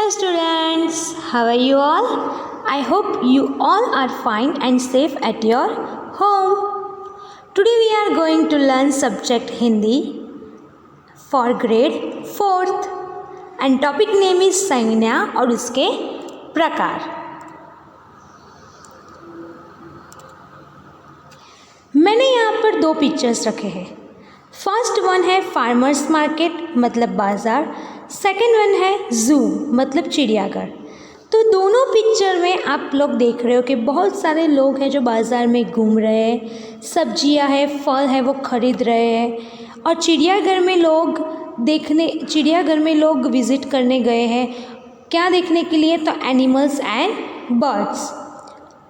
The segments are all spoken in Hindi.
Hello students, how are you all? I hope you all are fine and safe at your home. Today we are going to learn subject Hindi for grade 4th and topic name is संज्ञा और उसके प्रकार. मैंने यहाँ पर दो पिक्चर्स रखे हैं. फर्स्ट वन है फार्मर्स मार्केट मतलब बाज़ार, सेकंड वन है ज़ू मतलब चिड़ियाघर. तो दोनों पिक्चर में आप लोग देख रहे हो कि बहुत सारे लोग हैं जो बाज़ार में घूम रहे हैं, सब्जियां है, फल है वो खरीद रहे हैं. और चिड़ियाघर में लोग विज़िट करने गए हैं. क्या देखने के लिए? तो एनिमल्स एंड बर्ड्स.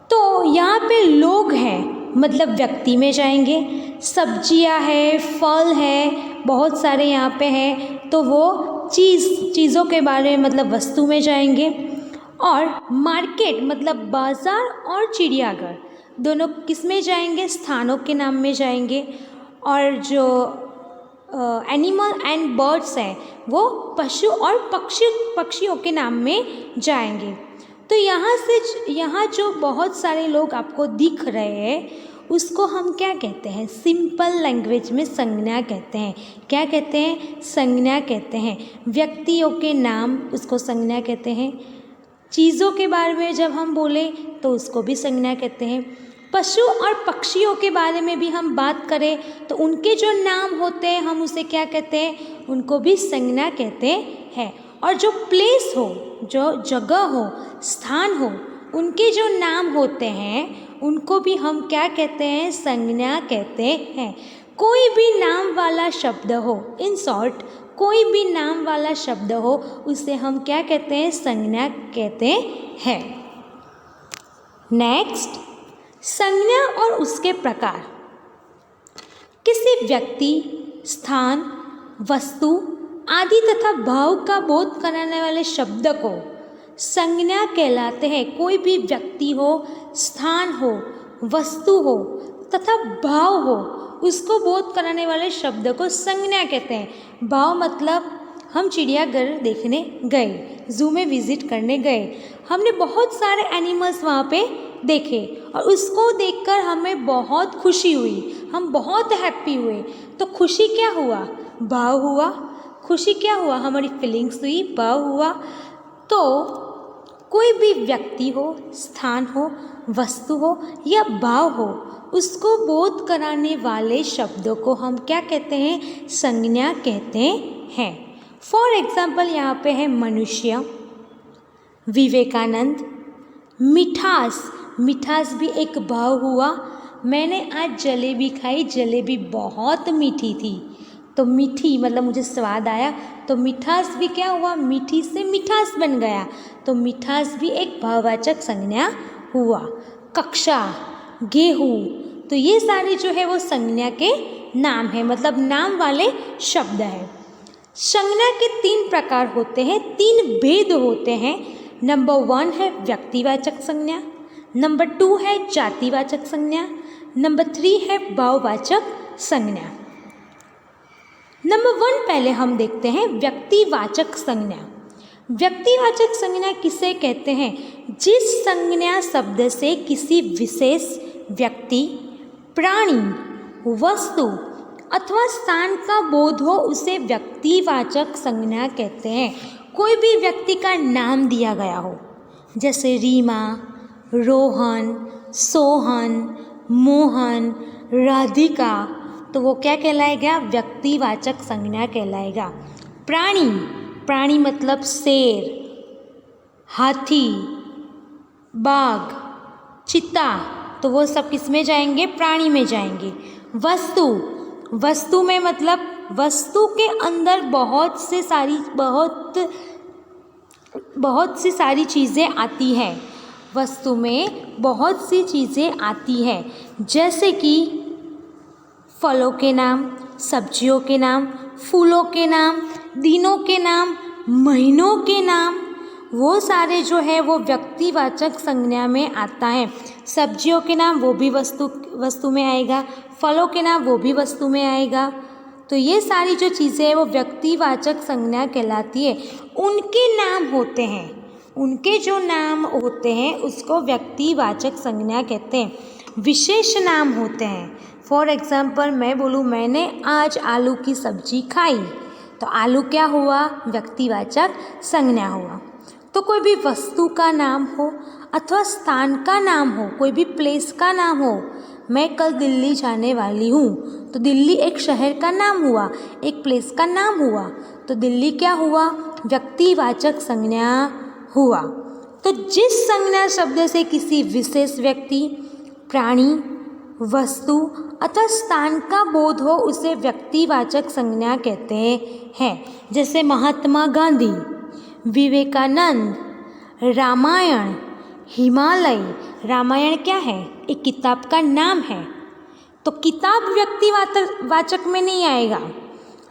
तो यहाँ पे लोग हैं मतलब व्यक्ति में जाएंगे, सब्जियां है, फल है, बहुत सारे यहाँ पे हैं तो वो चीज़ों के बारे में मतलब वस्तु में जाएंगे. और मार्केट मतलब बाज़ार और चिड़ियाघर दोनों किस में जाएंगे? स्थानों के नाम में जाएंगे. और जो एनिमल एंड बर्ड्स हैं वो पशु और पक्षियों के नाम में जाएंगे. तो यहाँ जो बहुत सारे लोग आपको दिख रहे हैं उसको हम क्या कहते हैं? सिंपल लैंग्वेज में संज्ञा कहते हैं. क्या कहते हैं? संज्ञा कहते हैं. व्यक्तियों के नाम उसको संज्ञा कहते हैं. चीज़ों के बारे में जब हम बोले तो उसको भी संज्ञा कहते हैं. पशु और पक्षियों के बारे में भी हम बात करें तो उनके जो नाम होते हैं हम उसे क्या कहते हैं? उनको भी संज्ञा कहते हैं. और जो प्लेस हो, जो जगह हो, स्थान हो, उनके जो नाम होते हैं उनको भी हम क्या कहते हैं? संज्ञा कहते हैं. कोई भी नाम वाला शब्द हो, इन शॉर्ट कोई भी नाम वाला शब्द हो उसे हम क्या कहते हैं? संज्ञा कहते हैं. नेक्स्ट, संज्ञा और उसके प्रकार. किसी व्यक्ति, स्थान, वस्तु आदि तथा भाव का बोध कराने वाले शब्द को संज्ञा कहलाते हैं. कोई भी व्यक्ति हो, स्थान हो, वस्तु हो तथा भाव हो उसको बोध कराने वाले शब्द को संज्ञा कहते हैं. भाव मतलब हम चिड़ियाघर देखने गए, ज़ू में विज़िट करने गए, हमने बहुत सारे एनिमल्स वहाँ पे देखे और उसको देखकर हमें बहुत खुशी हुई, हम बहुत हैप्पी हुए. तो खुशी क्या हुआ? भाव हुआ. खुशी क्या हुआ? हमारी फीलिंग्स हुई, भाव हुआ. तो कोई भी व्यक्ति हो, स्थान हो, वस्तु हो या भाव हो उसको बोध कराने वाले शब्दों को हम क्या कहते हैं? संज्ञा कहते हैं. फॉर एग्जाम्पल यहाँ पे है मनुष्य, विवेकानंद, मिठास. मिठास भी एक भाव हुआ. मैंने आज जलेबी खाई, जलेबी बहुत मीठी थी तो मीठी मतलब मुझे स्वाद आया तो मिठास भी क्या हुआ? मीठी से मिठास बन गया तो मिठास भी एक भाववाचक संज्ञा हुआ. कक्षा, गेहूँ, तो ये सारे जो है वो संज्ञा के नाम है मतलब नाम वाले शब्द है. संज्ञा के 3 प्रकार होते हैं, 3 भेद होते हैं. नंबर 1 है व्यक्तिवाचक संज्ञा, नंबर 2 है जातिवाचक संज्ञा, नंबर 3 है भाववाचक संज्ञा. नंबर 1 पहले हम देखते हैं व्यक्तिवाचक संज्ञा. व्यक्तिवाचक संज्ञा किसे कहते हैं? जिस संज्ञा शब्द से किसी विशेष व्यक्ति, प्राणी, वस्तु अथवा स्थान का बोध हो उसे व्यक्तिवाचक संज्ञा कहते हैं. कोई भी व्यक्ति का नाम दिया गया हो जैसे रीमा, रोहन, सोहन, मोहन, राधिका तो वो क्या कहलाएगा? व्यक्तिवाचक संज्ञा कहलाएगा. प्राणी, प्राणी मतलब शेर, हाथी, बाघ, चीता तो वो सब किस में जाएंगे? प्राणी में जाएंगे. वस्तु, वस्तु में मतलब वस्तु के अंदर बहुत सी सारी चीज़ें आती हैं. वस्तु में बहुत सी चीज़ें आती हैं जैसे कि फलों के नाम, सब्जियों के नाम, फूलों के नाम, दिनों के नाम, महीनों के नाम, वो सारे जो है वो व्यक्तिवाचक संज्ञा में आता है. सब्जियों के नाम वो भी वस्तु में आएगा, फलों के नाम वो भी वस्तु में आएगा. तो ये सारी जो चीज़ें हैं वो व्यक्तिवाचक संज्ञा कहलाती है। उनके नाम होते हैं, उनके जो नाम होते हैं उसको व्यक्तिवाचक संज्ञा कहते हैं। विशेष नाम होते हैं। फॉर एग्ज़ाम्पल मैं बोलूँ मैंने आज आलू की सब्जी खाई, तो आलू क्या हुआ? व्यक्तिवाचक संज्ञा हुआ। तो कोई भी वस्तु का नाम हो अथवा स्थान का नाम हो, कोई भी प्लेस का नाम हो, मैं कल दिल्ली जाने वाली हूँ, तो दिल्ली एक शहर का नाम हुआ, एक प्लेस का नाम हुआ, तो दिल्ली क्या हुआ? व्यक्तिवाचक संज्ञा हुआ। तो जिस संज्ञा शब्द से किसी विशेष व्यक्ति, प्राणी, वस्तु अथवा स्थान का बोध हो उसे व्यक्तिवाचक संज्ञा कहते हैं। जैसे महात्मा गांधी, विवेकानंद, रामायण, हिमालय। रामायण क्या है? एक किताब का नाम है, तो किताब व्यक्तिवाचक में नहीं आएगा,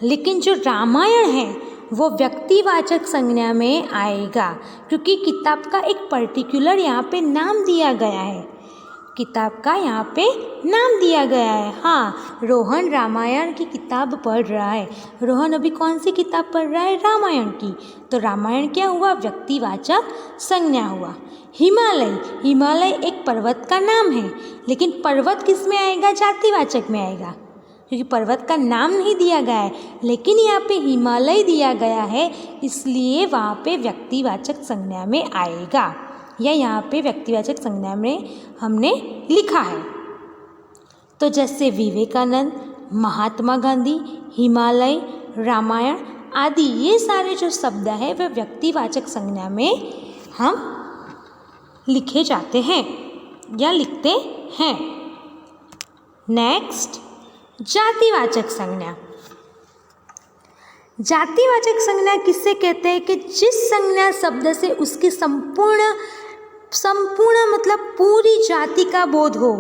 लेकिन जो रामायण है वो व्यक्तिवाचक संज्ञा में आएगा, क्योंकि किताब का एक पर्टिकुलर यहाँ पे नाम दिया गया है, किताब का यहाँ पे नाम दिया गया है। हाँ, रोहन रामायण की किताब पढ़ रहा है। रोहन अभी कौन सी किताब पढ़ रहा है? रामायण की। तो रामायण क्या हुआ? व्यक्तिवाचक संज्ञा हुआ। हिमालय, हिमालय एक पर्वत का नाम है, लेकिन पर्वत किस में आएगा? जातिवाचक में आएगा, क्योंकि पर्वत का नाम नहीं दिया गया है, लेकिन यहाँ पे हिमालय दिया गया है, इसलिए वहाँ पे व्यक्तिवाचक संज्ञा में आएगा, या यहाँ पे व्यक्तिवाचक संज्ञा में हमने लिखा है। तो जैसे विवेकानंद, महात्मा गांधी, हिमालय, रामायण आदि ये सारे जो शब्द हैं वे व्यक्तिवाचक संज्ञा में हम लिखे जाते हैं या लिखते हैं। नेक्स्ट, जातिवाचक संज्ञा। जातिवाचक संज्ञा किससे कहते हैं? कि जिस संज्ञा शब्द से उसकी संपूर्ण मतलब पूरी जाति का बोध हो,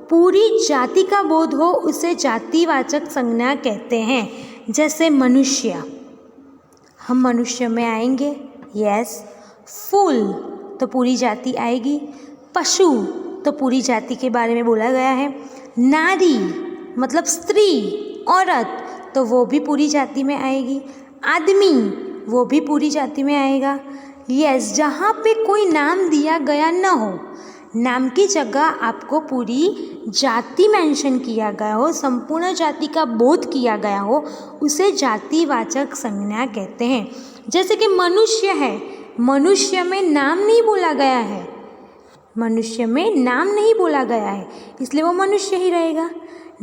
पूरी जाति का बोध हो, उसे जातिवाचक संज्ञा कहते हैं। जैसे मनुष्य, हम मनुष्य में आएंगे, यस। फूल तो पूरी जाति आएगी। पशु तो पूरी जाति के बारे में बोला गया है। नारी मतलब स्त्री, औरत, तो वो भी पूरी जाति में आएगी। आदमी वो भी पूरी जाति में आएगा। यस, जहाँ पे कोई नाम दिया गया न हो, नाम की जगह आपको पूरी जाति मेंशन किया गया हो, संपूर्ण जाति का बोध किया गया हो, उसे जातिवाचक संज्ञा कहते हैं। जैसे कि मनुष्य है, मनुष्य में नाम नहीं बोला गया है, मनुष्य में नाम नहीं बोला गया है, इसलिए वो मनुष्य ही रहेगा।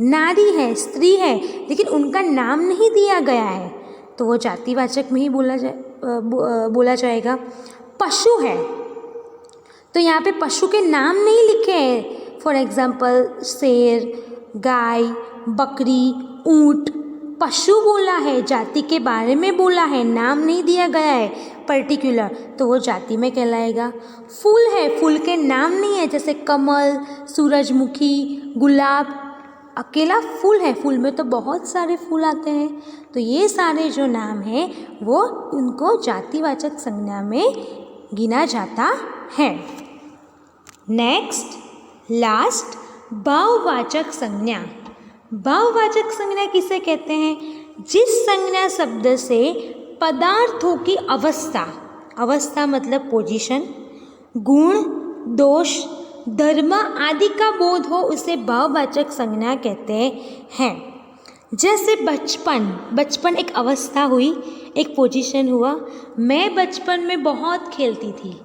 नारी है, स्त्री है, लेकिन उनका नाम नहीं दिया गया है, तो वो जातिवाचक में ही बोला जाएगा। पशु है, तो यहाँ पे पशु के नाम नहीं लिखे हैं। फॉर एग्जाम्पल शेर, गाय, बकरी, ऊंट, पशु बोला है, जाति के बारे में बोला है, नाम नहीं दिया गया है पर्टिकुलर, तो वो जाति में कहलाएगा। फूल है, फूल के नाम नहीं है, जैसे कमल, सूरजमुखी, गुलाब, अकेला फूल है, फूल में तो बहुत सारे फूल आते हैं, तो ये सारे जो नाम हैं वो उनको जातिवाचक संज्ञा में गिना जाता है। नेक्स्ट, लास्ट, भाववाचक संज्ञा। भाववाचक संज्ञा किसे कहते हैं? जिस संज्ञा शब्द से पदार्थों की अवस्था मतलब पोजीशन, गुण, दोष, धर्म आदि का बोध हो, उसे भाववाचक संज्ञा कहते हैं। जैसे बचपन एक अवस्था हुई, एक पोजीशन हुआ। मैं बचपन में बहुत खेलती थी,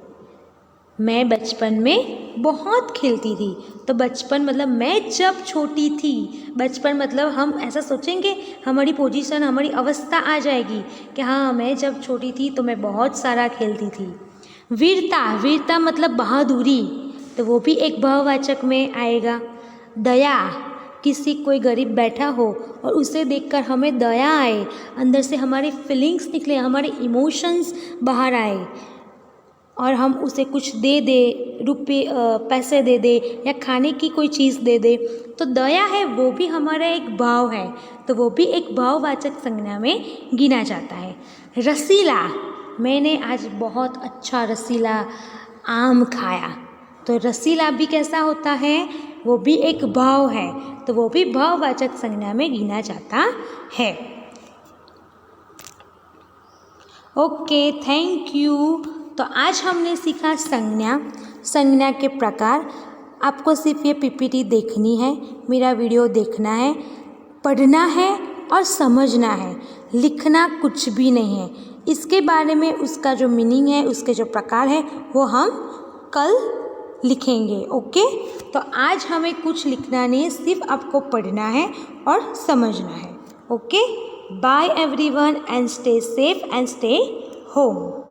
मैं बचपन में बहुत खेलती थी, तो बचपन मतलब मैं जब छोटी थी, बचपन मतलब हम ऐसा सोचेंगे हमारी पोजीशन, हमारी अवस्था आ जाएगी कि हाँ मैं जब छोटी थी तो मैं बहुत सारा खेलती थी। वीरता मतलब बहादुरी, तो वो भी एक भाववाचक में आएगा। दया, किसी कोई गरीब बैठा हो और उसे देखकर हमें दया आए, अंदर से हमारी फीलिंग्स निकले, हमारे इमोशंस बाहर आए और हम उसे कुछ दे दे, पैसे दे दे या खाने की कोई चीज़ दे दे, तो दया है वो भी हमारा एक भाव है, तो वो भी एक भाववाचक संज्ञा में गिना जाता है। रसीला, मैंने आज बहुत अच्छा रसीला आम खाया, तो रसीला भी कैसा होता है? वो भी एक भाव है, तो वो भी भाववाचक संज्ञा में गिना जाता है। Okay, thank you. तो आज हमने सीखा संज्ञा, संज्ञा के प्रकार। आपको सिर्फ ये पीपीटी देखनी है, मेरा वीडियो देखना है, पढ़ना है और समझना है, लिखना कुछ भी नहीं है। इसके बारे में उसका जो मीनिंग है, उसके जो प्रकार है, वो हम कल लिखेंगे। ओके, तो आज हमें कुछ लिखना नहीं है, सिर्फ आपको पढ़ना है और समझना है। Okay, bye everyone and stay safe and stay home.